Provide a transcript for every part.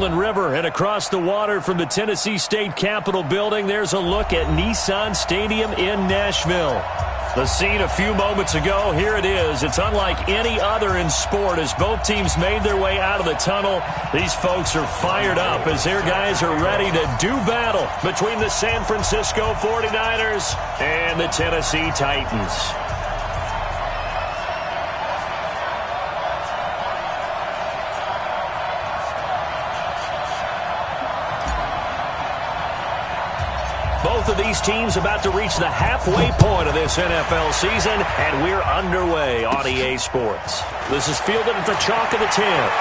Cumberland River, and across the water from the Tennessee State Capitol building, there's a look at Nissan Stadium in Nashville. The scene a few moments ago, here it is. It's unlike any other in sport as both teams made their way out of the tunnel. These folks are fired up as their guys are ready to do battle between the San Francisco 49ers and the Tennessee Titans. Both of these teams about to reach the halfway point of this NFL season, and we're underway on EA Sports. This is fielded at the chalk of the 10.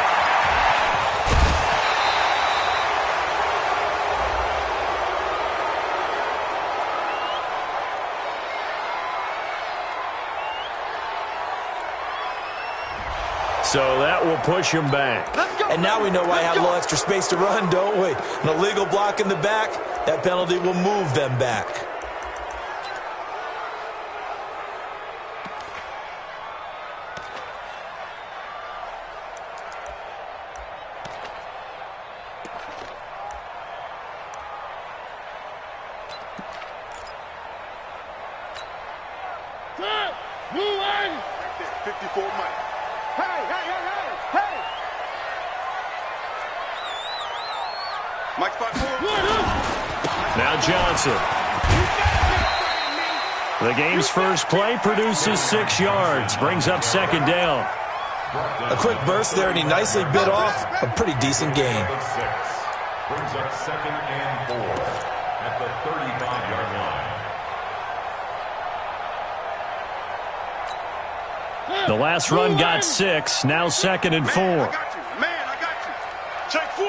So that will push him back. And now we know why I have a little extra space to run, don't we? An illegal block in the back, that penalty will move them back. Move on! 54 Mike. Hey! Mike 5-4. Now Johnson. The game's first play produces 6 yards. Brings up second down. A quick burst there, and he nicely bit off a pretty decent gain. Brings up second and 4 at the 35-yard line. The last run got 6. Now second and 4. Man, I got you. Take 4.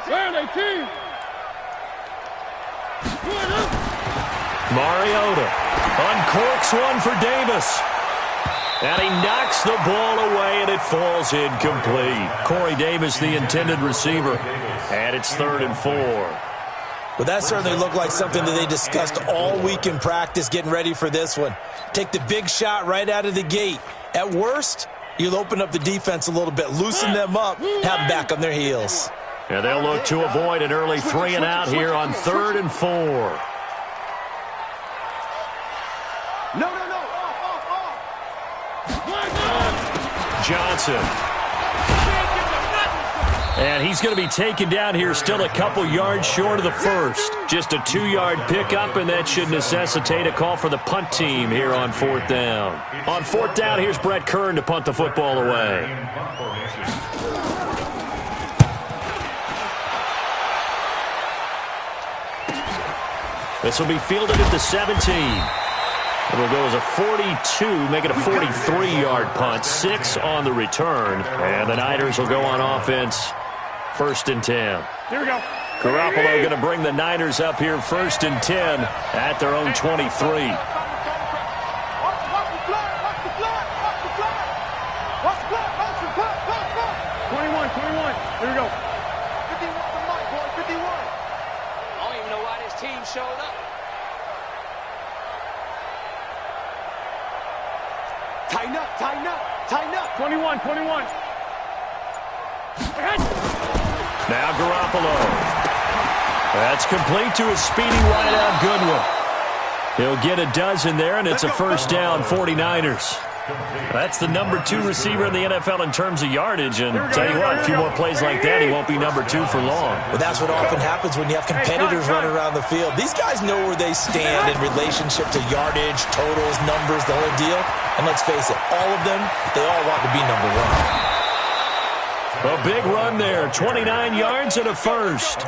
Where they team? Mariota uncorks one for Davis. And he knocks the ball away, and it falls incomplete. Corey Davis, the intended receiver. And it's 3rd and 4. But that certainly looked like something that they discussed all week in practice getting ready for this one. Take the big shot right out of the gate. At worst, you'll open up the defense a little bit, loosen them up, have them back on their heels. And they'll look to avoid an early 3 and out here on 3rd and 4. No. Off. Johnson. And he's going to be taken down here still a couple yards short of the first. Just a 2-yard pickup, and that should necessitate a call for the punt team here on 4th down. On 4th down, here's Brett Kern to punt the football away. This will be fielded at the 17. It'll go as a 42, make it a 43-yard punt, 6 on the return. And the Niners will go on offense, 1st and 10. Here we go. Garoppolo going to bring the Niners up here 1st and 10 at their own 23. Watch the flag. Watch the flag. 21. Here we go. 51 for Mike, boy. 51. I don't even know why this team showed up. Tighten up. 21. Now Garoppolo. That's complete to a speedy wideout Goodwin. He'll get a dozen there, and it's a 1st down, 49ers. That's the number 2 receiver in the NFL in terms of yardage, and tell you what, a few more plays like that, he won't be number 2 for long. Well, that's what often happens when you have competitors running around the field. These guys know where they stand in relationship to yardage, totals, numbers, the whole deal. And let's face it, all of them, they all want to be number 1. A big run there, 29 yards and a 1st.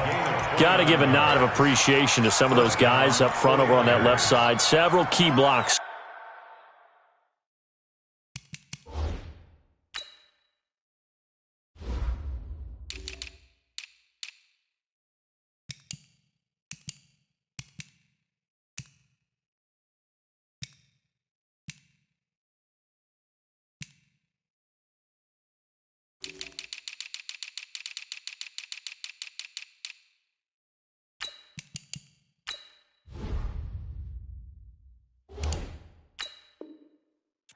Got to give a nod of appreciation to some of those guys up front over on that left side. Several key blocks.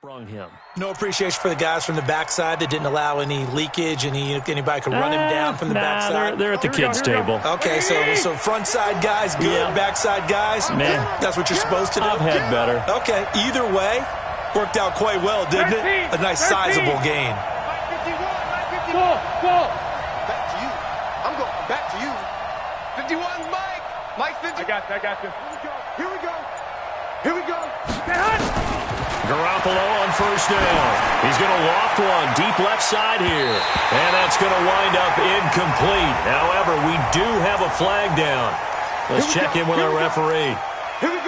sprung him. No appreciation for the guys from the backside that didn't allow any leakage, anybody could run him down from the backside. They're at the kids' table. Okay, so front side guys good, Yeah. backside guys, Man, that's what you're supposed to do? I've had better. Okay, either way, worked out quite well, didn't it? A nice sizable gain. Back to you. I'm going back to you. 51's Mike. Mike 50. I got you. Here we go. Garoppolo on first down. He's going to loft one deep left side here. And that's going to wind up incomplete. However, we do have a flag down. Let's check in with our referee. Here we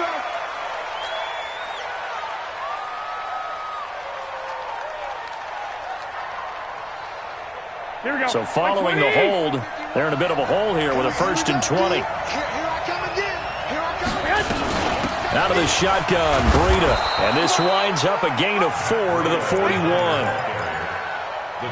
go. So following the hold, they're in a bit of a hole here with a 1st and 20. Here I come again. Out of the shotgun, Breida. And this winds up a gain of 4 to the 41.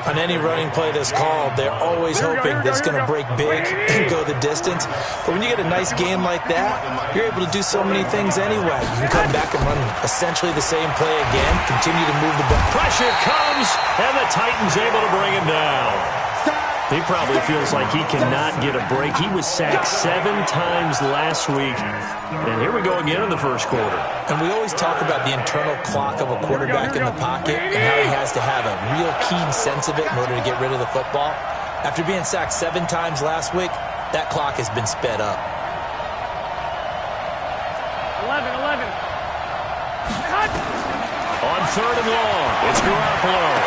On any running play that's called, they're always hoping that it's going to break big and go the distance. But when you get a nice game like that, you're able to do so many things anyway. You can come back and run essentially the same play again, continue to move the ball. Pressure comes, and the Titans able to bring him down. He probably feels like he cannot get a break. He was sacked 7 times last week. And here we go again in the first quarter. And we always talk about the internal clock of a quarterback in the pocket and how he has to have a real keen sense of it in order to get rid of the football. After being sacked 7 times last week, that clock has been sped up. 11. On 3rd and long, it's Garoppolo.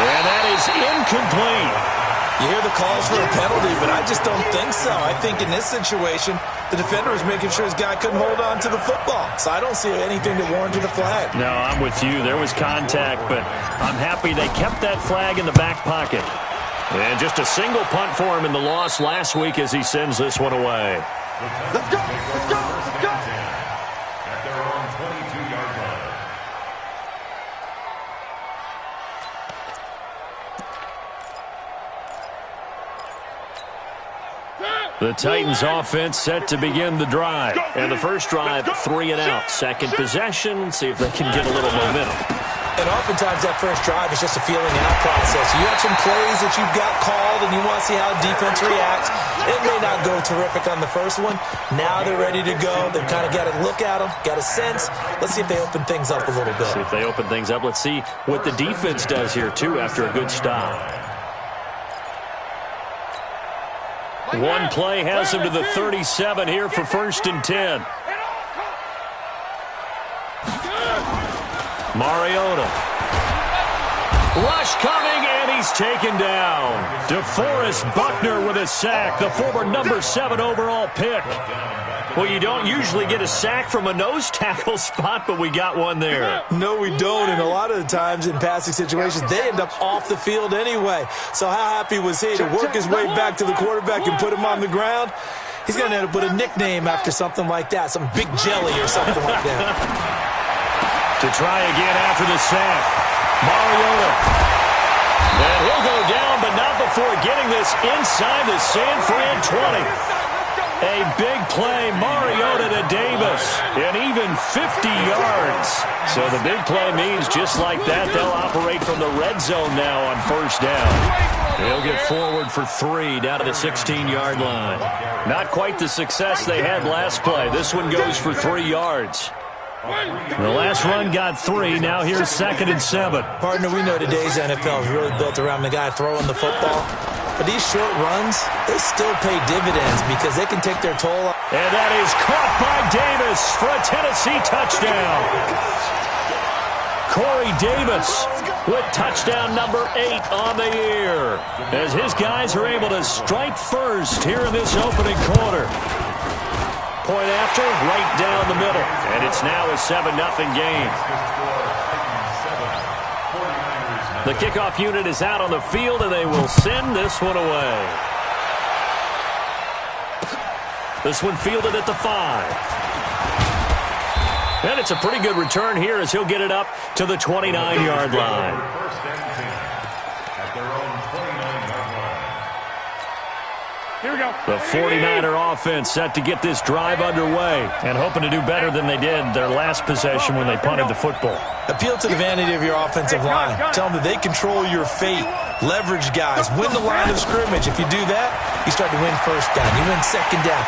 And that is incomplete. You hear the calls for a penalty, but I just don't think so. I think in this situation, the defender was making sure his guy couldn't hold on to the football. So I don't see anything that warranted a flag. No, I'm with you. There was contact, but I'm happy they kept that flag in the back pocket. And just a single punt for him in the loss last week as he sends this one away. Let's go. At their own 22-yard line. The Titans offense set to begin the drive. And the first drive, 3 and out. Second possession, see if they can get a little momentum. And oftentimes that first drive is just a feeling out process. You have some plays that you've got called and you want to see how defense reacts. It may not go terrific on the first one. Now they're ready to go. They've kind of got to look at them, got a sense. Let's see if they open things up a little bit. See if they open things up. Let's see what the defense does here, too, after a good stop. One play has him to the 37 here for 1st and 10. Mariota. Rush coming, and he's taken down. DeForest Buckner with a sack, the former number 7 overall pick. Well, you don't usually get a sack from a nose tackle spot, but we got one there. No, we don't, and a lot of the times in passing situations, they end up off the field anyway. So how happy was he to work his way back to the quarterback and put him on the ground? He's going to end up with a nickname after something like that, some Big Jelly or something like that. To try again after the sack, Mariota. And he'll go down, but not before getting this inside the San Fran 20. A big play, Mariota to Davis, and even 50 yards. So the big play means just like that, they'll operate from the red zone now on first down. They'll get forward for 3 down to the 16-yard line. Not quite the success they had last play. This one goes for 3 yards. The last run got 3. Now here's 2nd and 7. Partner, we know today's NFL is really built around the guy throwing the football. But these short runs, they still pay dividends because they can take their toll. And that is caught by Davis for a Tennessee touchdown. Corey Davis with touchdown number 8 on the year. As his guys are able to strike first here in this opening quarter. Point after, right down the middle. And it's now a 7-0 game. The kickoff unit is out on the field, and they will send this one away. This one fielded at the 5. And it's a pretty good return here as he'll get it up to the 29-yard line. Here we go. The 49er offense set to get this drive underway and hoping to do better than they did their last possession when they punted the football. Appeal to the vanity of your offensive line. Tell them that they control your fate. Leverage guys. Win the line of scrimmage. If you do that, you start to win first down. You win second down.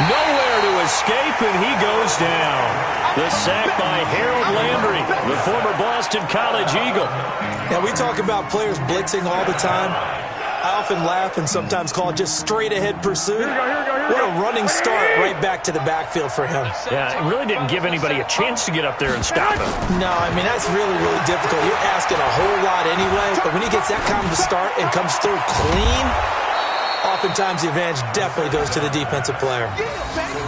Nowhere to escape, and he goes down. The sack by Harold Landry, the former Boston College Eagle. Now, we talk about players blitzing all the time. I often laugh and sometimes call it just straight-ahead pursuit. What a running start right back to the backfield for him. Yeah, it really didn't give anybody a chance to get up there and stop him. No, I mean, that's really, really difficult. You're asking a whole lot anyway, but when he gets that kind of a start and comes through clean, oftentimes the advantage definitely goes to the defensive player.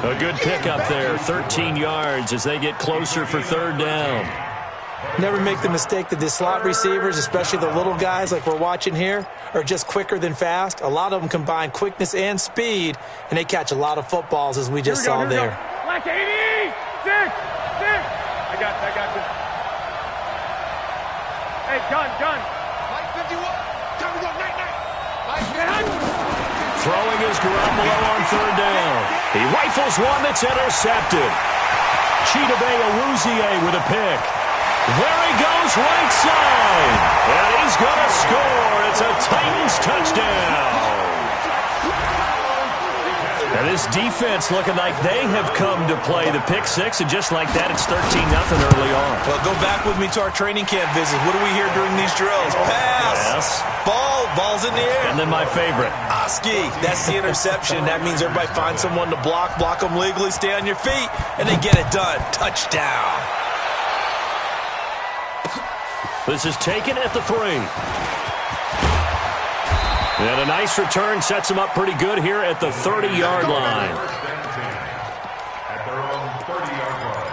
A good pickup there, 13 yards as they get closer for third down. Never make the mistake that the slot receivers, especially the little guys like we're watching here, are just quicker than fast. A lot of them combine quickness and speed, and they catch a lot of footballs, as we just saw there. Black 80! 6! I got this. Hey, gun. Mike 51. Time to go, night. Throwing is Garoppolo on third down. He rifles one that's intercepted. Chidobe Awuzie with a pick. There he goes, right side. And he's going to score. It's a Titans touchdown. And this defense looking like they have come to play the pick six, and just like that, it's 13-0 early on. Well, go back with me to our training camp visit. What do we hear during these drills? Pass. Yes. Ball's in the air. And then my favorite. Oski, that's the interception. That means everybody finds someone to block them legally, stay on your feet, and they get it done. Touchdown. This is taken at the 3. And a nice return sets him up pretty good here at the 30-yard line. At their own 30-yard line.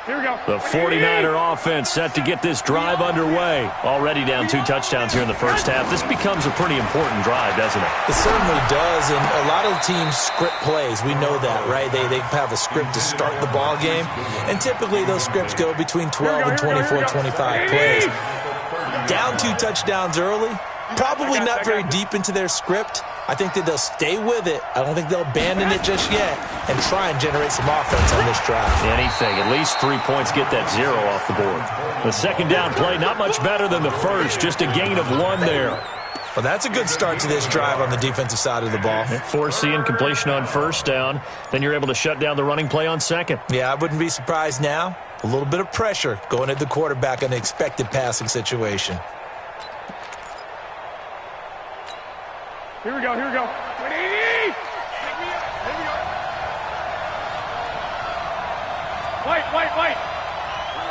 Here we go. The 49er offense set to get this drive underway. Already down 2 touchdowns here in the first half. This becomes a pretty important drive, doesn't it? It certainly does, and a lot of teams script plays. We know that, right? They have a script to start the ball game, and typically those scripts go between 12 and 24, 25 plays. Down 2 touchdowns early, probably not very deep into their script. I think that they'll stay with it. I don't think they'll abandon it just yet and try and generate some offense on this drive. Anything. At least 3 points get that 0 off the board. The second down play, not much better than the first. Just a gain of 1 there. Well, that's a good start to this drive on the defensive side of the ball. Forcing completion on first down. Then you're able to shut down the running play on second. Yeah, I wouldn't be surprised now. A little bit of pressure going at the quarterback in the expected passing situation. Here we go. 180! Pick me up. Here we go. White.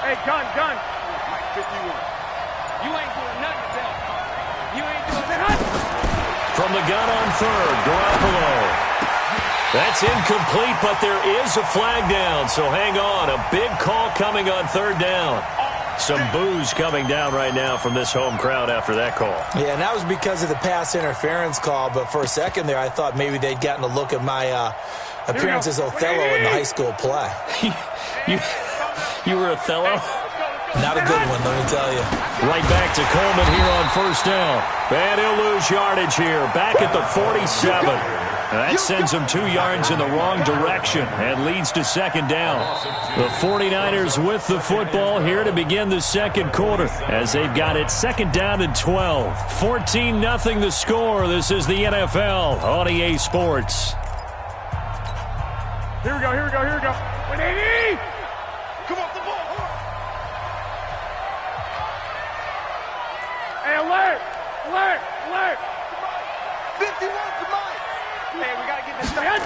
Hey, gun. Mike 51. You ain't doing nothing today. You ain't doing nothing. From the gun on third, Garoppolo. That's incomplete, but there is a flag down, so hang on. A big call coming on third down. Some boos coming down right now from this home crowd after that call. Yeah, and that was because of the pass interference call, but for a second there I thought maybe they'd gotten a look at my appearance as Othello in the high school play. You were Othello? Not a good one, let me tell you. Right back to Coleman here on first down. And he'll lose yardage here, back at the 47. That sends them 2 yards in the wrong direction and leads to second down. The 49ers with the football here to begin the second quarter as they've got it second down and 12. 14-0 the score. This is the NFL on EA Sports. Here we go. 180! Come off the ball. Hey, alert! 51 to Mike. Hey, we got to get this done.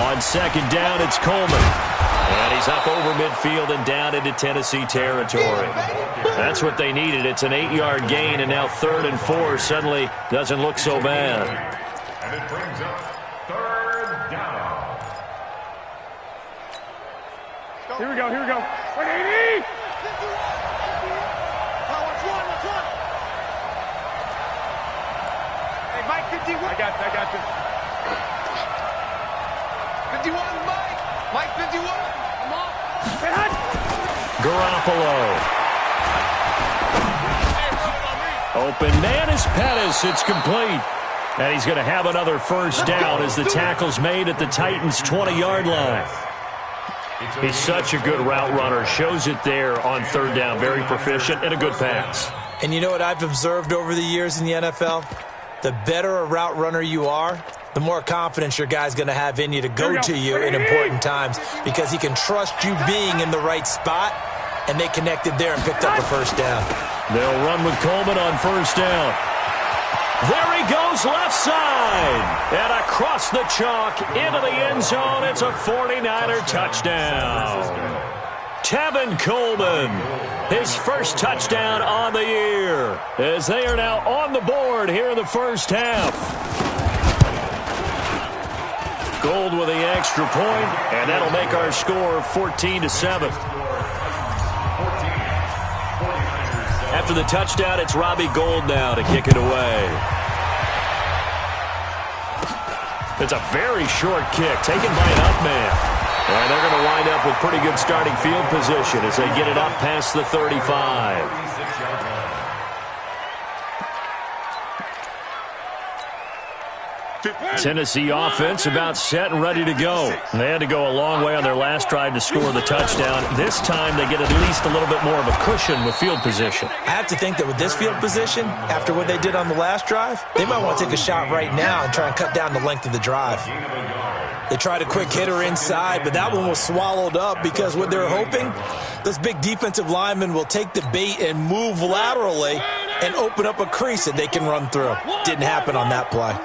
On second down, it's Coleman. And he's up over midfield and down into Tennessee territory. That's what they needed. It's an 8-yard gain, and now 3rd and 4 suddenly doesn't look so bad. And it brings up third down. Here we go. 180! Hey, Mike 51. I got this. 51, Mike 51. Come on. Garoppolo. Open man is Pettis. It's complete. And he's going to have another first down as the tackle's made at the Titans' 20-yard line. He's such a good route runner. Shows it there on third down. Very proficient and a good pass. And you know what I've observed over the years in the NFL? The better a route runner you are, the more confidence your guy's going to have in you to go to you in important times because he can trust you being in the right spot, and they connected there and picked up a first down. They'll run with Coleman on first down. There he goes, left side. And across the chalk into the end zone. It's a 49er touchdown. Tevin Coleman, his first touchdown on the year, as they are now on the board here in the first half. Gold with the extra point, and that'll make our score 14-7. After the touchdown, it's Robbie Gould now to kick it away. It's a very short kick, taken by an up man. And they're going to wind up with pretty good starting field position as they get it up past the 35. Tennessee offense about set and ready to go. They had to go a long way on their last drive to score the touchdown. This time they get at least a little bit more of a cushion with field position. I have to think that with this field position, after what they did on the last drive, they might want to take a shot right now and try and cut down the length of the drive. They tried a quick hitter inside, but that one was swallowed up because what they're hoping, those big defensive linemen will take the bait and move laterally and open up a crease that they can run through. Didn't happen on that play.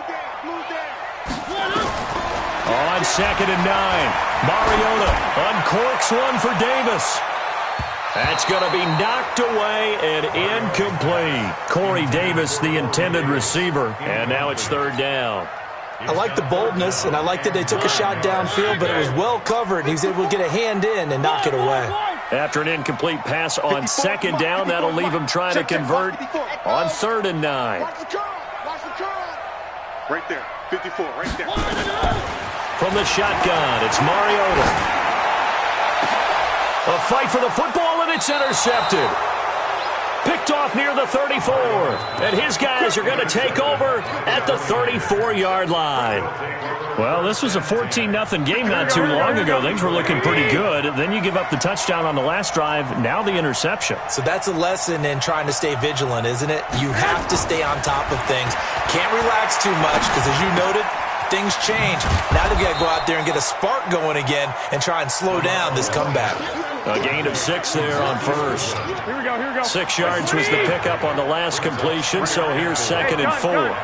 On 2nd and 9, Mariota uncorks one for Davis. That's going to be knocked away and incomplete. Corey Davis, the intended receiver, and now it's third down. I like the boldness, and I like that they took a shot downfield, but it was well covered, and he was able to get a hand in and knock it away. After an incomplete pass on 2nd down, that'll leave him trying to convert on 3rd and 9. Right there, 54, right there. From the shotgun, it's Mariota. A fight for the football, and it's intercepted. Picked off near the 34. And his guys are going to take over at the 34-yard line. Well, this was a 14-0 game not too long ago. Things were looking pretty good. Then you give up the touchdown on the last drive. Now the interception. So that's a lesson in trying to stay vigilant, isn't it? You have to stay on top of things. Can't relax too much because, as you noted, things change. Now they've got to go out there and get a spark going again and try and slow down this comeback. A gain of 6 there on first. Here we go, here we go. 6 yards was the pickup on the last completion, so here's 2nd and 4.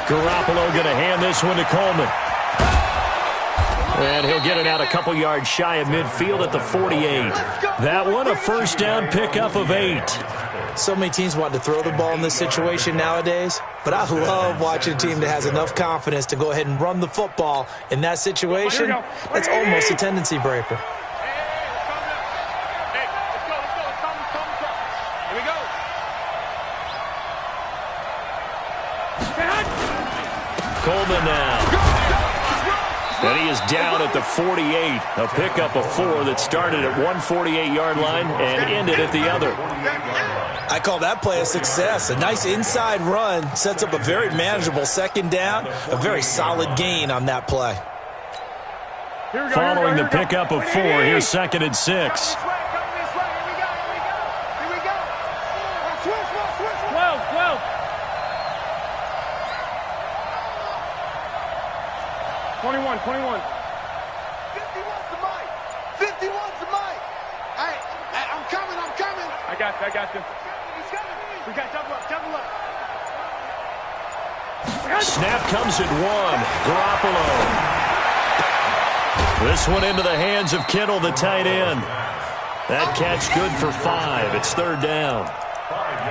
Garoppolo going to hand this one to Coleman. And he'll get it out a couple yards shy of midfield at the 48. That one, a first down pickup of 8. So many teams want to throw the ball in this situation nowadays, but I love watching a team that has enough confidence to go ahead and run the football in that situation. That's almost a tendency breaker. Coleman now. And he is down at the 48. A pickup of 4 that started at one 48-yard line and ended at the other. I call that play a success. A nice inside run sets up a very manageable 2nd down. A very solid gain on that play. Following the pickup of 4, here's 2nd and 6. 21. 51's the mic. 51's the mic. Hey, I'm coming. I got you. He's coming. We got double up. Snap comes at 1. Garoppolo. This one into the hands of Kittle, the tight end. That catch good for 5. It's 3rd down.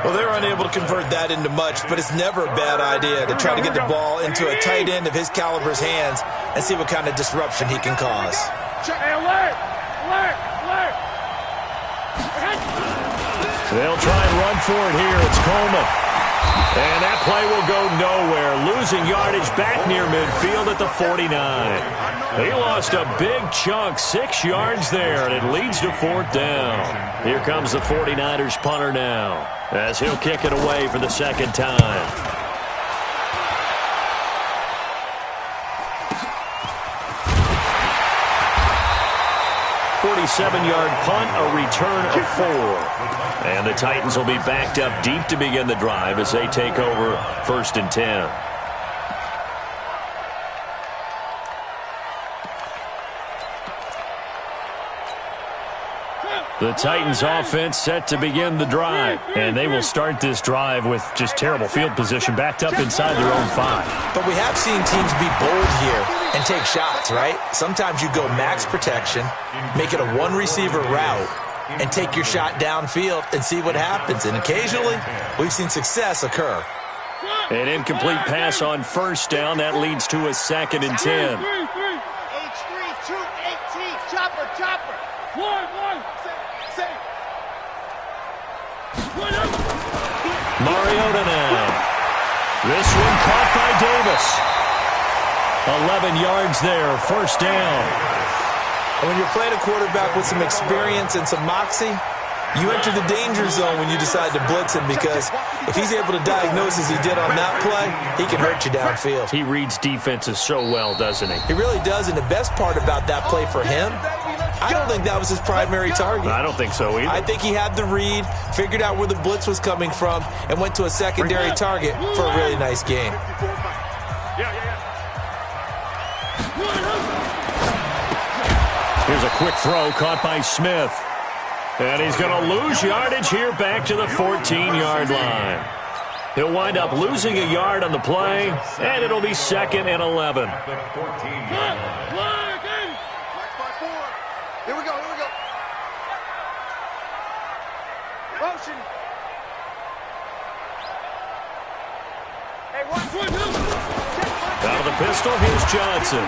Well, they're unable to convert that into much, but it's never a bad idea to try to get the ball into a tight end of his caliber's hands and see what kind of disruption he can cause. Hey, alert! They'll try and run for it here. It's Coleman. And that play will go nowhere. Losing yardage back near midfield at the 49. He lost a big chunk, 6 yards there, and it leads to 4th down. Here comes the 49ers punter now, as he'll kick it away for the 2nd time. 47-yard punt, a return of 4. And the Titans will be backed up deep to begin the drive as they take over 1st and 10. The Titans offense set to begin the drive, and they will start this drive with just terrible field position, backed up inside their own 5. But we have seen teams be bold here and take shots, right? Sometimes you go max protection, make it a one-receiver route, and take your shot downfield and see what happens. And occasionally, we've seen success occur. An incomplete pass on 1st down. That leads to a 2nd and 10. H3, 218, chopper, chopper. Mariota now. This one caught by Davis. 11 yards there, 1st down. And when you're playing a quarterback with some experience and some moxie, you enter the danger zone when you decide to blitz him, because if he's able to diagnose as he did on that play, he can hurt you downfield. He reads defenses so well, doesn't he? He really does, and the best part about that play for him, I don't think that was his primary target. I don't think so either. I think he had the read, figured out where the blitz was coming from, and went to a secondary target for a really nice game. Here's a quick throw caught by Smith. And he's going to lose yardage here back to the 14-yard line. He'll wind up losing a yard on the play, and it'll be 2nd and 11. Here we go, here we go. Motion. Hey, Out of the pistol, here's Johnson.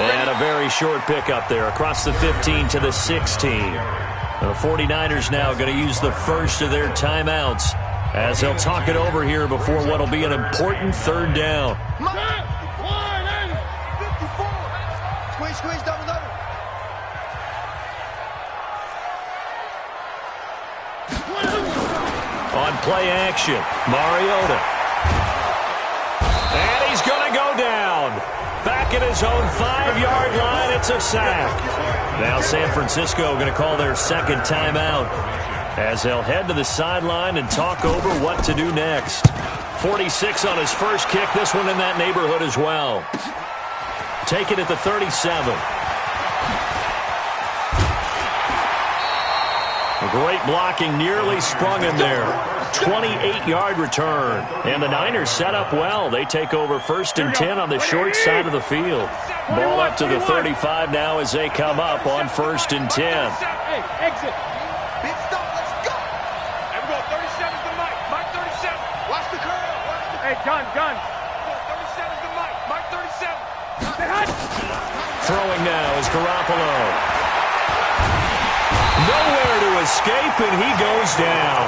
And a very short pickup there across the 15 to the 16. The 49ers now going to use the first of their timeouts as they'll talk it over here before what will be an important 3rd down. 54. Squeeze, double. On play action, Mariota. And he's going to go down. Back at his own 5-yard line, it's a sack. Now San Francisco going to call their 2nd timeout as they'll head to the sideline and talk over what to do next. 46 on his first kick, this one in that neighborhood as well. Take it at the 37. Great blocking, nearly sprung him there. 28-yard return. And the Niners set up well. They take over 1st and 10 on the short side of the field. Ball up to the 35 now as they come up on 1st and 10. Hey, exit. Big stop, let's go. There we go, 37's the Mike. Mike 37. Watch the curl. Hey, gun. 37's the Mike. Mike 37. Say hi. Throwing now is Garoppolo. Nowhere to escape, and he goes down.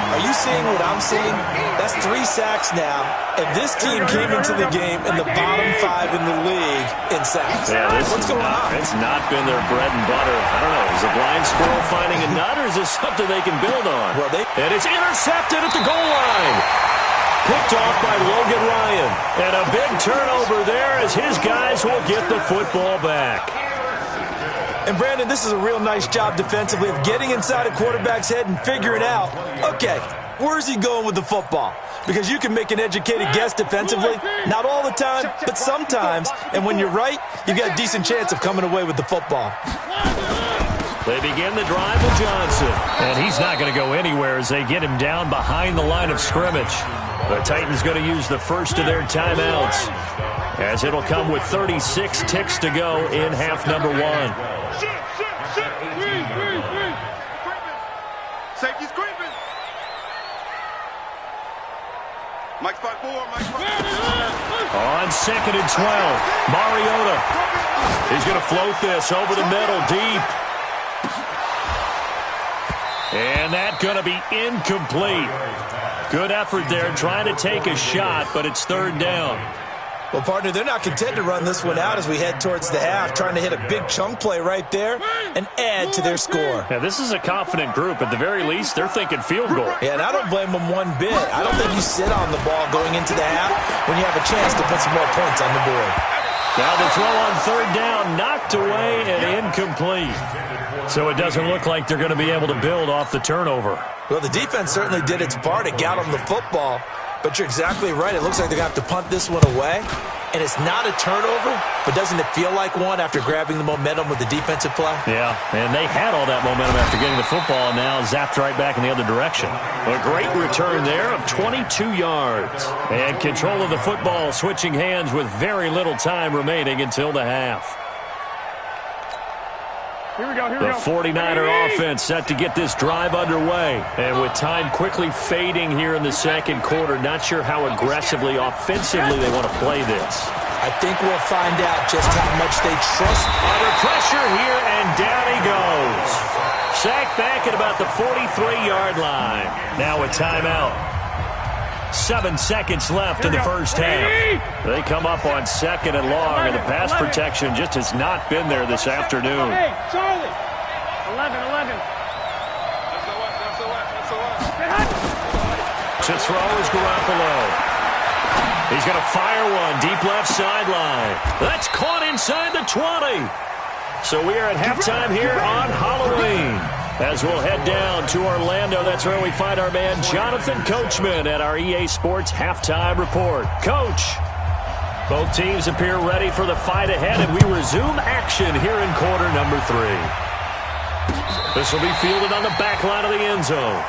Are you seeing what I'm seeing? That's 3 sacks now, and this team came into the game in the bottom 5 in the league in sacks. Yeah, what's going on? It's not been their bread and butter. I don't know. Is a blind squirrel finding a nut, or is this something they can build on? And it's intercepted at the goal line. Picked off by Logan Ryan. And a big turnover there as his guys will get the football back. And, Brandon, this is a real nice job defensively of getting inside a quarterback's head and figuring out, okay, where's he going with the football? Because you can make an educated guess defensively, not all the time, but sometimes. And when you're right, you've got a decent chance of coming away with the football. They begin the drive with Johnson. And he's not going to go anywhere as they get him down behind the line of scrimmage. The Titans going to use the first of their timeouts, as it'll come with 36 ticks to go in half number 1. Safety's creeping. Mike's 5-4. On 2nd and 12, Mariota. He's going to float this over the middle deep. And that's going to be incomplete. Good effort there trying to take a shot, but it's 3rd down. Well, partner, they're not content to run this one out as we head towards the half, trying to hit a big chunk play right there and add to their score. Yeah, this is a confident group. At the very least, they're thinking field goal. Yeah, and I don't blame them one bit. I don't think you sit on the ball going into the half when you have a chance to put some more points on the board. Now the throw on third down, knocked away and incomplete. So it doesn't look like they're going to be able to build off the turnover. Well, the defense certainly did its part. It got them the football. But you're exactly right. It looks like they're going to have to punt this one away. And it's not a turnover, but doesn't it feel like one after grabbing the momentum with the defensive play? Yeah, and they had all that momentum after getting the football and now zapped right back in the other direction. A great return there of 22 yards. And control of the football, switching hands with very little time remaining until the half. Here we go, here we The go. 49er offense set to get this drive underway. And with time quickly fading here in the second quarter, not sure how aggressively, offensively they want to play this. I think we'll find out just how much they trust. Under pressure here, and down he goes. Sacked back at about the 43-yard line. Now a timeout. 7 seconds left in the first half. They come up on second and long, and the pass protection just has not been there this afternoon. Hey, Charlie. 11. To throw is Garoppolo. He's going to fire one deep left sideline. That's caught inside the 20. So we are at halftime here on Halloween. As we'll head down to Orlando, that's where we find our man Jonathan Coachman at our EA Sports Halftime Report. Coach, both teams appear ready for the fight ahead, and we resume action here in quarter number 3. This will be fielded on the back line of the end zone.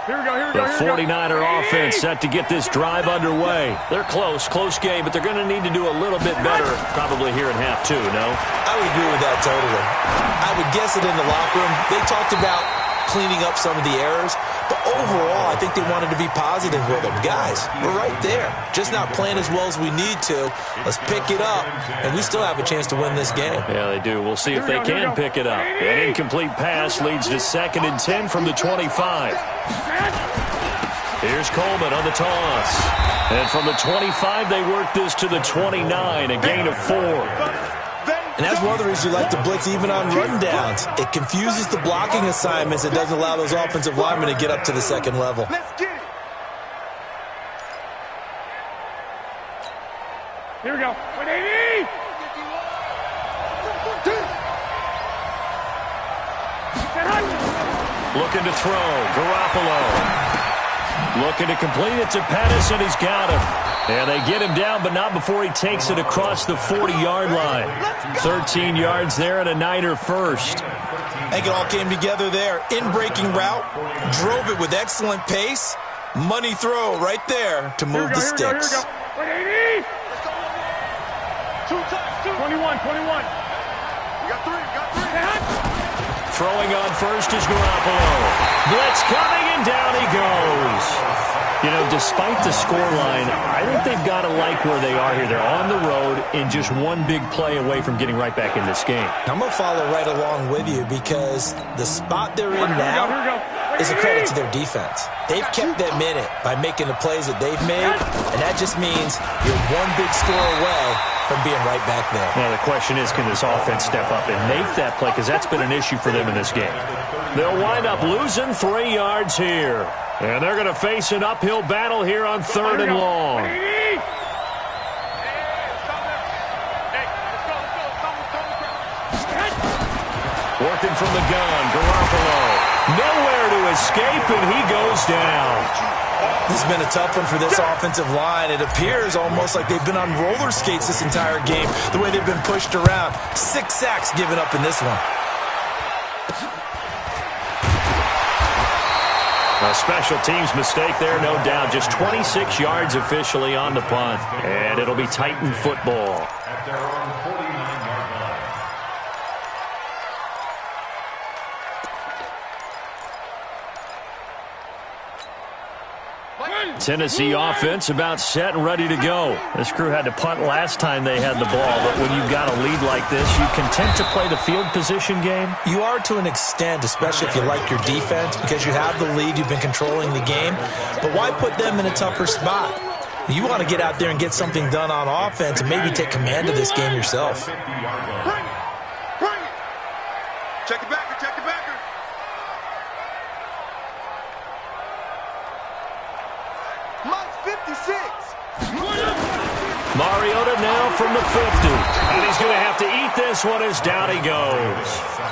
The 49er offense set to get this drive underway. They're close game, but they're going to need to do a little bit better probably here in half 2, no? I would agree with that totally. I would guess it in the locker room. They talked about cleaning up some of the errors, but overall, I think they wanted to be positive with them. Guys, we're right there. Just not playing as well as we need to. Let's pick it up, and we still have a chance to win this game. Yeah, they do. We'll see if they can pick it up. An incomplete pass leads to 2nd and 10 from the 25. Here's Coleman on the toss. And from the 25, they work this to the 29, a gain of 4. And that's one of the reasons you like to blitz even on rundowns. It confuses the blocking assignments. It doesn't allow those offensive linemen to get up to the second level. Let's get it. Here we go. 180. Looking to throw. Garoppolo. Looking to complete it to Pettis, and he's got him. And they get him down, but not before he takes it across the 40-yard line. 13 yards there and a Niner first. I think it all came together there. In-breaking route, drove it with excellent pace. Money throw right there to move the sticks. Here we go. 180. 21. You got 3. Throwing on first is Garoppolo. Blitz coming, and down he goes. You know, despite the scoreline, I think they've got to like where they are here. They're on the road and just one big play away from getting right back in this game. I'm going to follow right along with you because the spot they're in now is a credit to their defense. They've kept them in it by making the plays that they've made, and that just means you're one big score away from being right back there. Now, the question is, can this offense step up and make that play? Because that's been an issue for them in this game. They'll wind up losing 3 yards here. And they're going to face an uphill battle here on 3rd and long. Working from the gun, Garoppolo. Nowhere to escape, and he goes down. This has been a tough one for this offensive line. It appears almost like they've been on roller skates this entire game, the way they've been pushed around. 6 sacks given up in this one. A special teams mistake there, no doubt. Just 26 yards officially on the punt. And it'll be Titan football. At their own 49-yard line. Tennessee offense about set and ready to go. This crew had to punt last time they had the ball, but when you've got a lead like this, you content to play the field position game? You are to an extent, especially if you like your defense, because you have the lead, you've been controlling the game. But why put them in a tougher spot? You want to get out there and get something done on offense and maybe take command of this game yourself. Bring it. Bring it. Check it backer. Check it backer. Mike's 56. Mariota now from the 50. And he's going to have to eat this one as down he goes.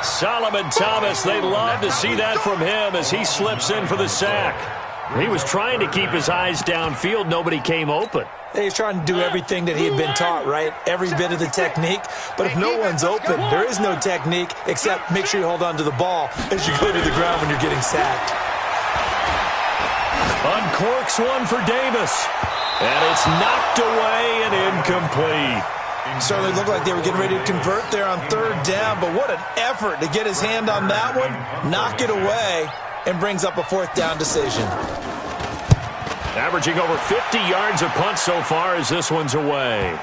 Solomon Thomas, they love to see that from him as he slips in for the sack. He was trying to keep his eyes downfield. Nobody came open. He's trying to do everything that he had been taught, right? Every bit of the technique. But if no one's open, there is no technique except make sure you hold on to the ball as you go to the ground when you're getting sacked. Uncorks one for Davis. And it's knocked away and incomplete. Certainly looked like they were getting ready to convert there on third down, but what an effort to get his hand on that one, knock it away, and brings up a fourth down decision. Averaging over 50 yards a punt so far as this one's away.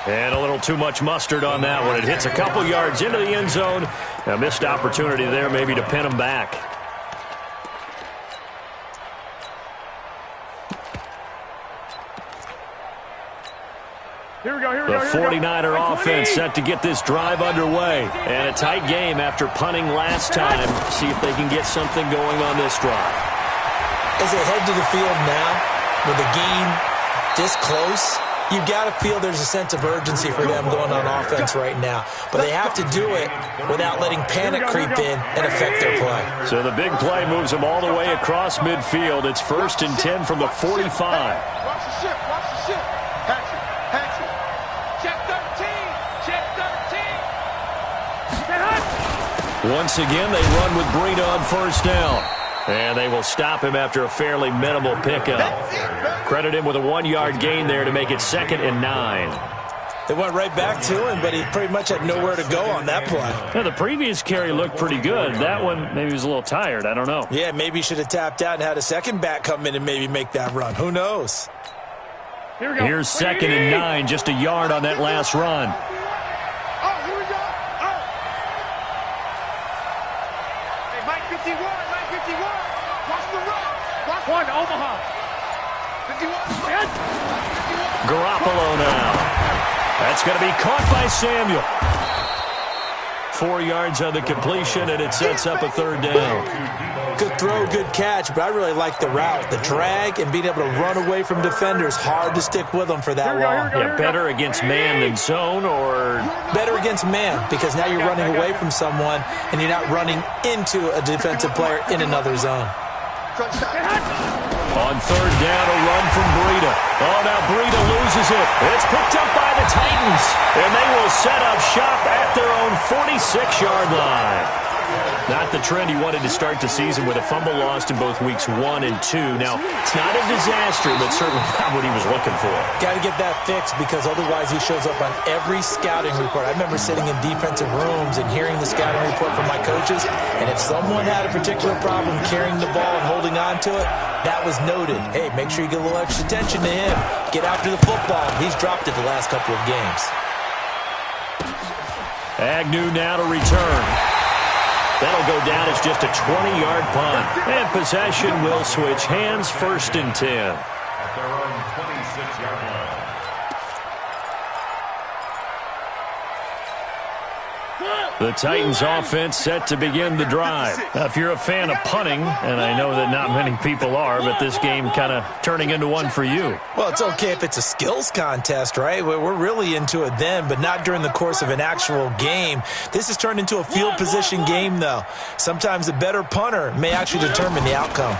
And a little too much mustard on that one. It hits a couple yards into the end zone. A missed opportunity there maybe to pin him back. Here we go. The 49er offense set to get this drive underway. And a tight game after punting last time. See if they can get something going on this drive. As they head to the field now, with the game this close, you've got to feel there's a sense of urgency for them going on offense right now. But they have to do it without letting panic creep in and affect their play. So the big play moves them all the way across midfield. It's 1st and 10 from the 45. Watch the ship. Watch the ship. Hatch it. Hatch it. Check 13. Check 13. Once again, they run with Breida on first down. And they will stop him after a fairly minimal pickup. Credit him with a 1-yard gain there to make it 2nd and 9. They went right back to him, but he pretty much had nowhere to go on that play. Yeah, the previous carry looked pretty good. That one, maybe he was a little tired. I don't know. Yeah, maybe he should have tapped out and had a second back come in and maybe make that run. Who knows? Here we go. Here's 2nd and 9, just a yard on that last run. Oh, here we go. Oh. Hey, Mike 51. Mike 51. Watch the run. Watch one. Omaha. 51. 51. Garoppolo now. That's going to be caught by Samuel. 4 yards on the completion, and it sets up a 3rd down. Good throw, good catch, but I really like the route. The drag and being able to run away from defenders, hard to stick with them for that long. Yeah, better against man than zone, or? Better against man, because now you're running away from someone and you're not running into a defensive player in another zone. On 3rd down, a run from Breida. Oh, now Breida loses it. It's picked up by the Titans, and they will set up shop at their own 46-yard line. Not the trend he wanted to start the season with a fumble lost in both weeks 1 and 2. Now, it's not a disaster, but certainly not what he was looking for. Got to get that fixed because otherwise he shows up on every scouting report. I remember sitting in defensive rooms and hearing the scouting report from my coaches, and if someone had a particular problem carrying the ball and holding on to it, that was noted. Hey, make sure you get a little extra attention to him. Get after the football. He's dropped it the last couple of games. Agnew now to return. That'll go down as just a 20-yard punt. And possession will switch hands, 1st and 10. At their own 26-yard line. The Titans offense set to begin the drive. Now, if you're a fan of punting, and I know that not many people are, but this game kind of turning into one for you. Well, it's okay if it's a skills contest, right? We're really into it then, but not during the course of an actual game. This has turned into a field position game, though. Sometimes the better punter may actually determine the outcome.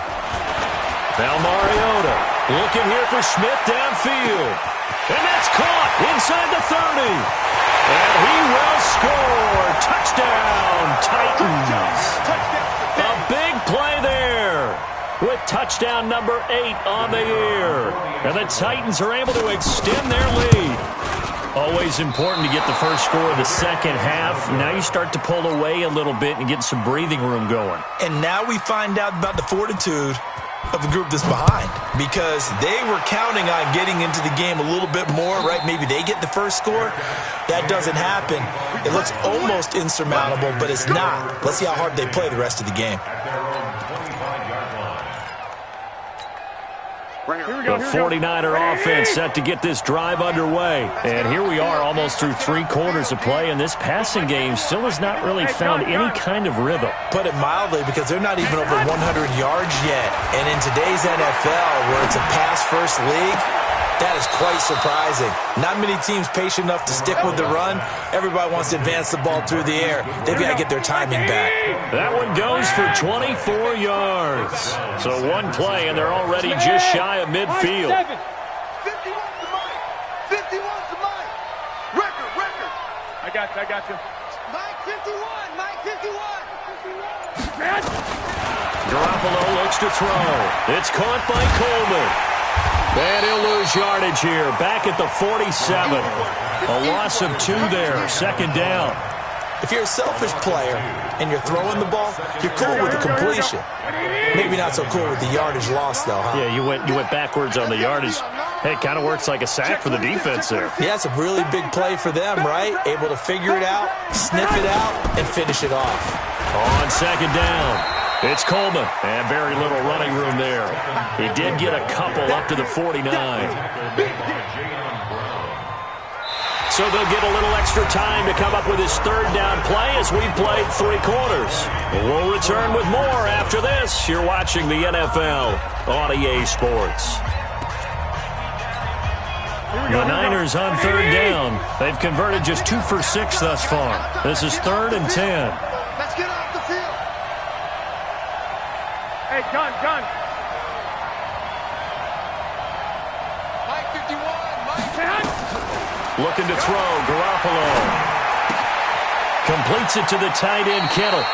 Now Mariota looking here for Smith downfield. And that's caught inside the 30. And he will score. Touchdown, Titans. A big play there with touchdown number 8 on the year. And the Titans are able to extend their lead. Always important to get the first score of the second half. Now you start to pull away a little bit and get some breathing room going. And now we find out about the fortitude of the group that's behind, because they were counting on getting into the game a little bit more, right? Maybe they get the first score. That doesn't happen. It looks almost insurmountable, but it's not. Let's see how hard they play the rest of the game. The 49er offense set to get this drive underway. And here we are almost through 3 quarters of play, and this passing game still has not really found any kind of rhythm. Put it mildly, because they're not even over 100 yards yet. And in today's NFL, where it's a pass-first league, that is quite surprising. Not many teams patient enough to stick with the run. Everybody wants to advance the ball through the air. They've got to get their timing back. That one goes for 24 yards. So one play, and they're already just shy of midfield. 51's the Mike. 51's the Mike. Record. I got you. Mike 51. Mike 51. Garoppolo looks to throw. It's caught by Coleman. And he'll lose yardage here, back at the 47. A loss of 2 there, second down. If you're a selfish player and you're throwing the ball, you're cool with the completion. Maybe not so cool with the yardage loss, though, huh? Yeah, you went backwards on the yardage. Hey, it kind of works like a sack for the defense there. Yeah, it's a really big play for them, right? Able to figure it out, sniff it out, and finish it off. On second down. It's Coleman, and very little running room there. He did get a couple up to the 49. So they'll get a little extra time to come up with his third down play as we've played 3 quarters. We'll return with more after this. You're watching the NFL on EA Sports. The Niners on third down. They've converted just 2 for 6 thus far. This is 3rd and 10. Let's get off the field. Hey, gun. Mike 51, Mike. Looking to throw, Garoppolo. Completes it to the tight end, Kittle.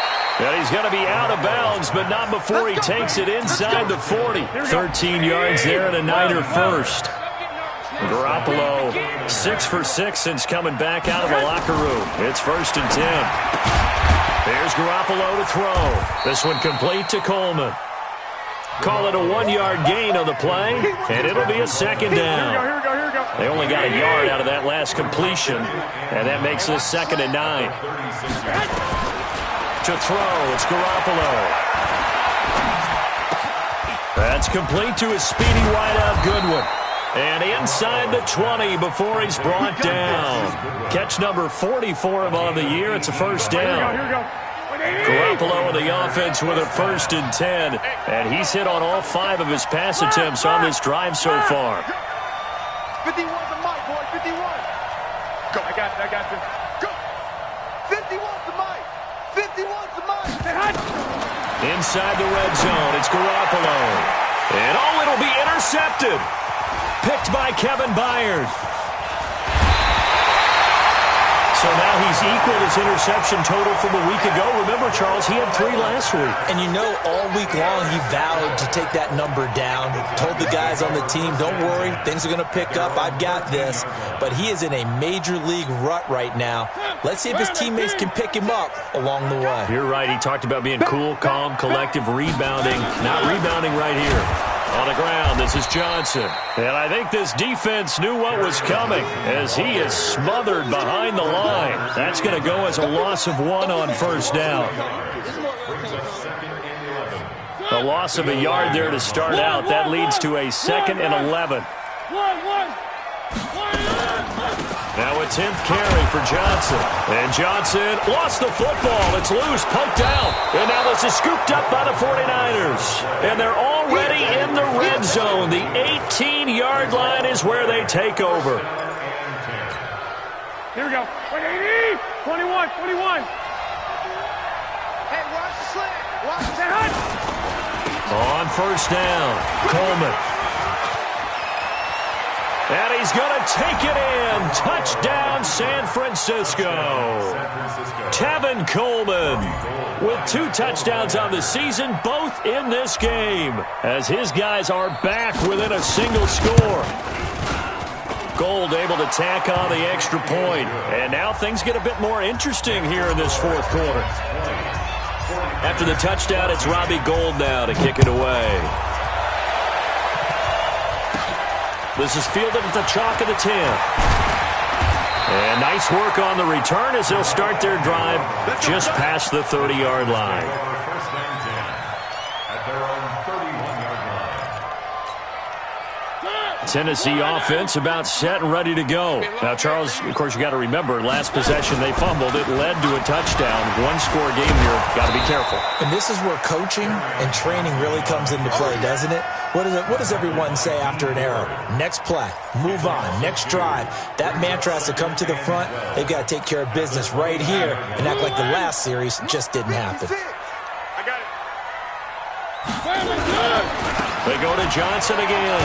And he's going to be out of bounds, but not before he takes it inside the 40. 13 yards there and a Niner first. Garoppolo, 6 for 6 since coming back out of the locker room. It's 1st and 10. There's Garoppolo to throw. This one complete to Coleman. Call it a 1-yard gain on the play, and it'll be a second down. Here we go. They only got a yard out of that last completion, and that makes this 2nd and 9. To throw, it's Garoppolo. That's complete to his speedy wideout, Goodwin. And inside the 20 before he's brought down. Catch number 40 for him on the year. It's a first down. Here we go. Garoppolo in the offense with a 1st and 10. And he's hit on all 5 of his pass attempts on this drive so far. 51's the Mike, boy. 51. Go. I got you. Go. 51's the Mike. 51's the Mike. Inside the red zone, it's Garoppolo. And it'll be intercepted. Picked by Kevin Byard. So now he's equaled his interception total from a week ago. Remember, Charles, he had 3 last week. And you know, all week long he vowed to take that number down. Told the guys on the team, don't worry, things are going to pick up. I've got this. But he is in a major league rut right now. Let's see if his teammates can pick him up along the way. You're right. He talked about being cool, calm, collective, rebounding. Not rebounding right here. On the ground, this is Johnson. And I think this defense knew what was coming as he is smothered behind the line. That's going to go as a loss of 1 on 1st down. The loss of a yard there to start out. That leads to a 2nd and 11. Now a 10th carry for Johnson. And Johnson lost the football. It's loose, poked out. And now this is scooped up by the 49ers. And they're already in the red zone. The 18-yard line is where they take over. Here we go. 21. Hey, watch the slant. Watch the hunt. On 1st down, Coleman. And he's going to take it in. Touchdown, San Francisco. Tevin Coleman with 2 touchdowns on the season, both in this game, as his guys are back within a single score. Gold able to tack on the extra point. And now things get a bit more interesting here in this 4th quarter. After the touchdown, it's Robbie Gould now to kick it away. This is fielded at the chalk of the 10. And nice work on the return as they'll start their drive just past the 30-yard line. First down 10 at their own 31-yard line. Tennessee offense about set and ready to go. Now, Charles, of course, you got to remember, last possession they fumbled. It led to a touchdown. One-score game here. Got to be careful. And this is where coaching and training really comes into play, doesn't it? What does everyone say after an error? Next play, move on, next drive. That mantra has to come to the front. They've got to take care of business right here and act like the last series just didn't happen. I got it. They go to Johnson again.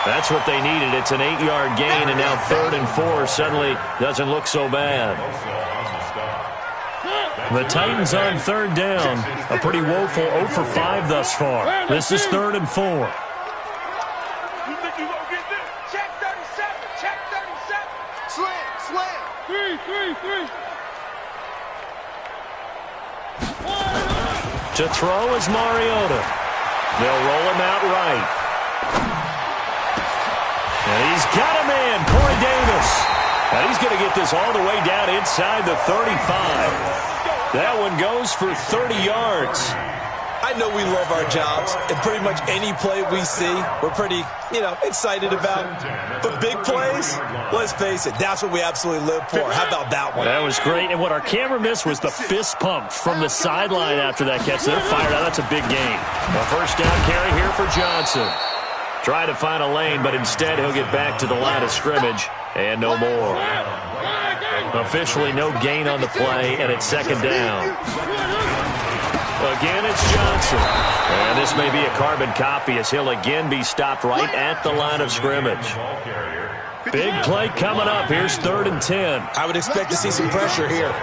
That's what they needed. It's an 8-yard gain, and now 3rd and 4 suddenly doesn't look so bad. The Titans on 3rd down. A pretty woeful 0 for 5 thus far. This is 3rd and 4. You think you gonna get this? Check 37. Check 37. Slam. 3. To throw is Mariota. They'll roll him out right. And he's got a man, Corey Davis. And he's going to get this all the way down inside the 35. That one goes for 30 yards. I know we love our jobs, and pretty much any play we see, we're pretty, excited about. But big plays, let's face it, that's what we absolutely live for. How about that one? That was great. And what our camera missed was the fist pump from the sideline after that catch. They're fired out. That's a big gain. A first down carry here for Johnson. Try to find a lane, but instead he'll get back to the line of scrimmage and no more. Officially no gain on the play, and it's 2nd down. Again, it's Johnson. And this may be a carbon copy as he'll again be stopped right at the line of scrimmage. Big play coming up. Here's 3rd and 10. I would expect to see some pressure here.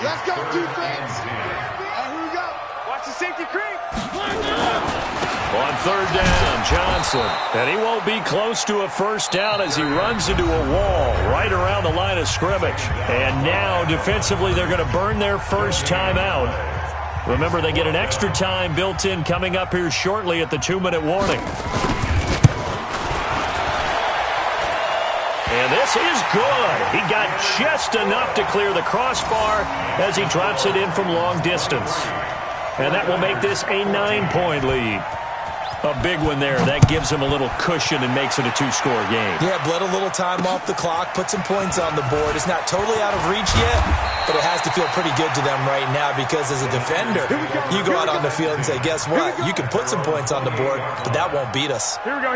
Let's go, defense. Here we go. Watch the safety creep. On 3rd down, Johnson. And he won't be close to a first down as he runs into a wall right around the line of scrimmage. And now, defensively, they're going to burn their first time out. Remember, they get an extra time built in coming up here shortly at the 2-minute warning. And this is good. He got just enough to clear the crossbar as he drops it in from long distance. And that will make this a 9-point lead. A big one there. That gives him a little cushion and makes it a 2-score game. Yeah, bled a little time off the clock, put some points on the board. It's not totally out of reach yet, but it has to feel pretty good to them right now because as a defender, you go out on the field and say, guess what? You can put some points on the board, but that won't beat us. Here we go.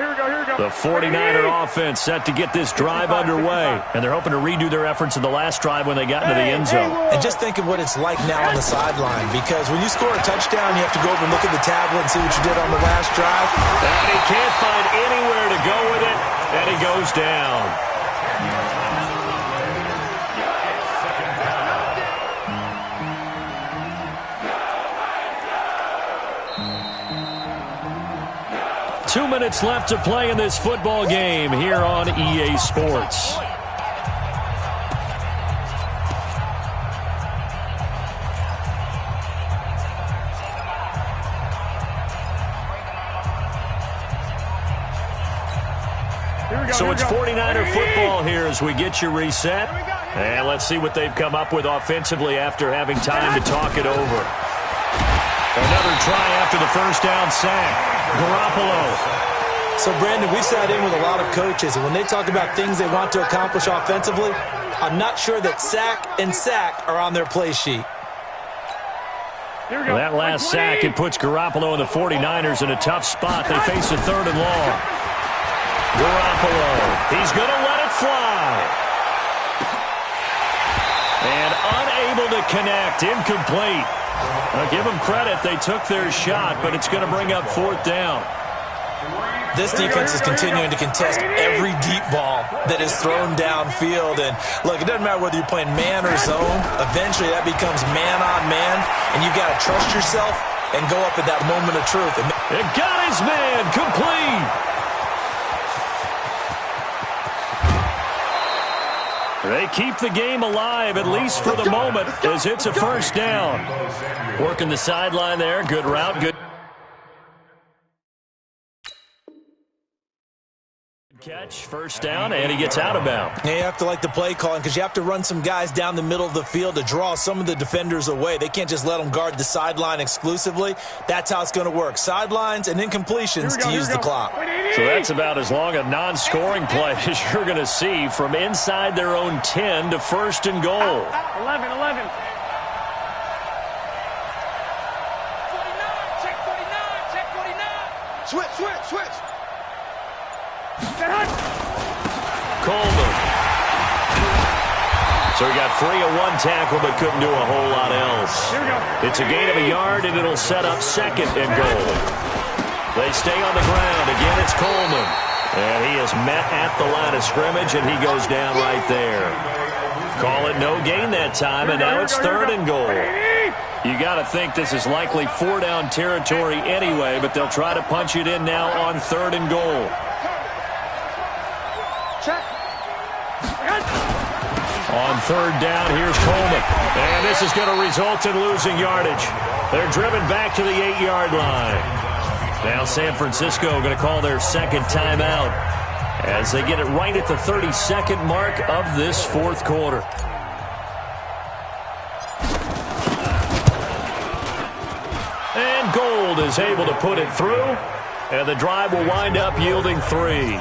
The 49er offense set to get this drive underway, and they're hoping to redo their efforts in the last drive when they got into the end zone. And just think of what it's like now on the sideline, because when you score a touchdown, you have to go over and look at the tablet and see what you did on the last drive. And he can't find anywhere to go with it, and he goes down. Two minutes left to play in this football game here on EA Sports. So it's 49er football here as we get you reset. And let's see what they've come up with offensively after having time to talk it over. Another try after the first down sack. Garoppolo. So, Brandon, we've sat in with a lot of coaches, and when they talk about things they want to accomplish offensively, I'm not sure that sack and sack are on their play sheet. Well, that last sack, it puts Garoppolo and the 49ers in a tough spot. They face a 3rd and long. Garoppolo, he's going to let it fly. And unable to connect, incomplete. I'll give them credit, they took their shot, but it's going to bring up 4th down. This defense is continuing to contest every deep ball that is thrown downfield. And, look, it doesn't matter whether you're playing man or zone. Eventually, that becomes man on man, and you've got to trust yourself and go up at that moment of truth. It got his man, complete. They keep the game alive, at least for the moment, as it's a first down. Working the sideline there. Good route. Good. Catch, first down, and he gets out of bounds. Yeah, you have to like the play calling because you have to run some guys down the middle of the field to draw some of the defenders away. They can't just let them guard the sideline exclusively. That's how it's going to work. Sidelines and incompletions to use the clock. So that's about as long a non-scoring play as you're going to see from inside their own 10 to first and goal. 11. 49. Switch. Coleman. So he got free of one tackle but couldn't do a whole lot else. Here we go. It's a gain of a yard, and it'll set up second and goal. They stay on the ground. Again, it's Coleman. And he is met at the line of scrimmage, and he goes down right there. Call it no gain that time, and now it's third and goal. You got to think this is likely four-down territory anyway, but they'll try to punch it in now on third and goal. On third down, here's Coleman. And this is going to result in losing yardage. They're driven back to the 8-yard line. Now San Francisco going to call their second timeout as they get it right at the 32nd mark of this fourth quarter. And Gold is able to put it through, and the drive will wind up yielding 3.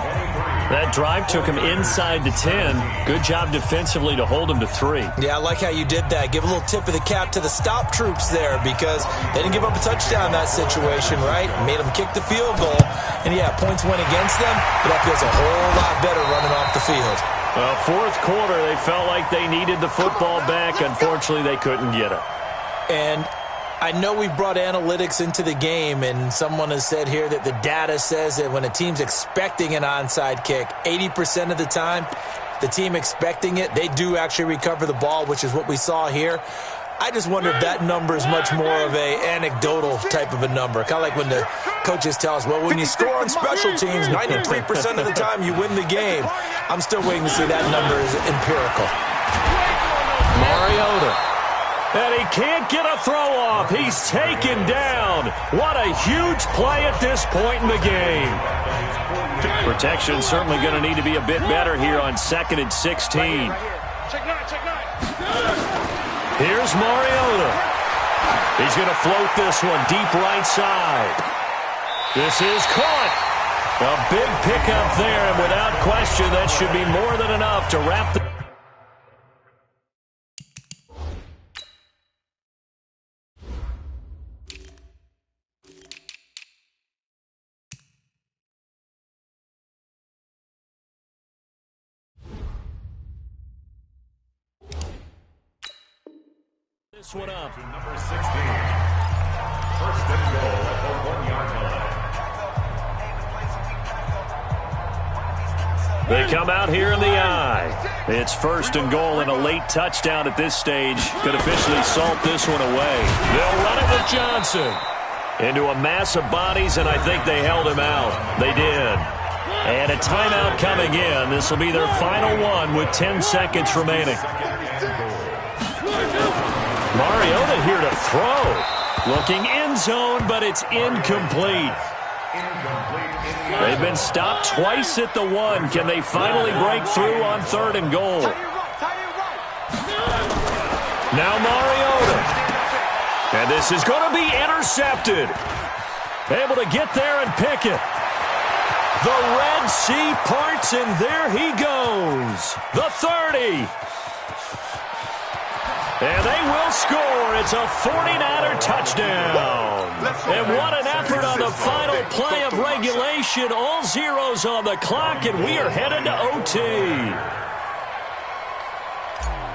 That drive took him inside the 10. Good job defensively to hold him to 3. Yeah, I like how you did that. Give a little tip of the cap to the stop troops there because they didn't give up a touchdown in that situation, right? Made them kick the field goal. And, yeah, points went against them, but that feels a whole lot better running off the field. Well, fourth quarter, they felt like they needed the football back. Unfortunately, they couldn't get it. And I know we've brought analytics into the game, and someone has said here that the data says that when a team's expecting an onside kick, 80% of the time, the team expecting it, they do actually recover the ball, which is what we saw here. I just wonder if that number is much more of a anecdotal type of a number. Kind of like when the coaches tell us, well, when you score on special teams, 93% of the time you win the game. I'm still waiting to see that number is empirical. Mariota. And he can't get a throw off. He's taken down. What a huge play at this point in the game. Protection certainly going to need to be a bit better here on 2nd and 16. Check nine. Here's Mariota. He's going to float this one deep right side. This is caught. A big pickup there, and without question, that should be more than enough to wrap the... This one up. To number 16. First and goal at the 1-yard line. They come out here in the eye. It's first and goal and a late touchdown at this stage. Could officially salt this one away. They'll run it with Johnson. Into a mass of bodies, and I think they held him out. They did. And a timeout coming in. This will be their final one with 10 seconds remaining. Mariota here to throw. Looking end zone, but it's incomplete. They've been stopped twice at the 1. Can they finally break through on third and goal? Now Mariota. And this is going to be intercepted. Able to get there and pick it. The Red Sea parts, and there he goes. The 30. And they will score. It's a 49er touchdown. And what an effort on the final play of regulation. All zeros on the clock, and we are headed to OT.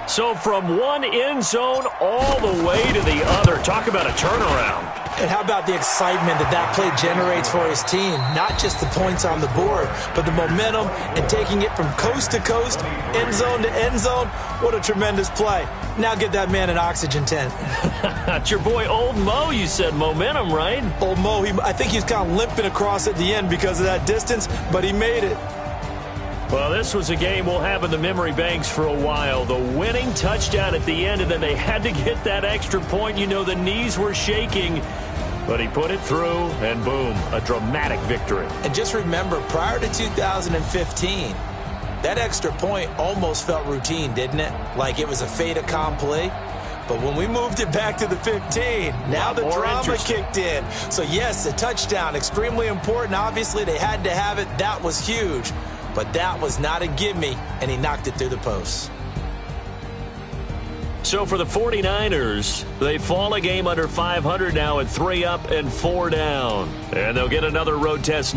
So from one end zone all the way to the other. Talk about a turnaround. And how about the excitement that play generates for his team? Not just the points on the board, but the momentum and taking it from coast to coast, end zone to end zone. What a tremendous play. Now get that man an oxygen tent. It's your boy Old Mo, you said. Momentum, right? Old Mo, I think he's kind of limping across at the end because of that distance, but he made it. Well, this was a game we'll have in the memory banks for a while. The winning touchdown at the end, and then they had to get that extra point. You know, the knees were shaking. But he put it through, and boom, a dramatic victory. And just remember, prior to 2015, that extra point almost felt routine, didn't it? Like it was a fait accompli. But when we moved it back to the 15, now the drama kicked in. So, yes, a touchdown, extremely important. Obviously, they had to have it. That was huge. But that was not a gimme, and he knocked it through the post. So for the 49ers, they fall a game under 500 now at 3 up and 4 down. And they'll get another road test.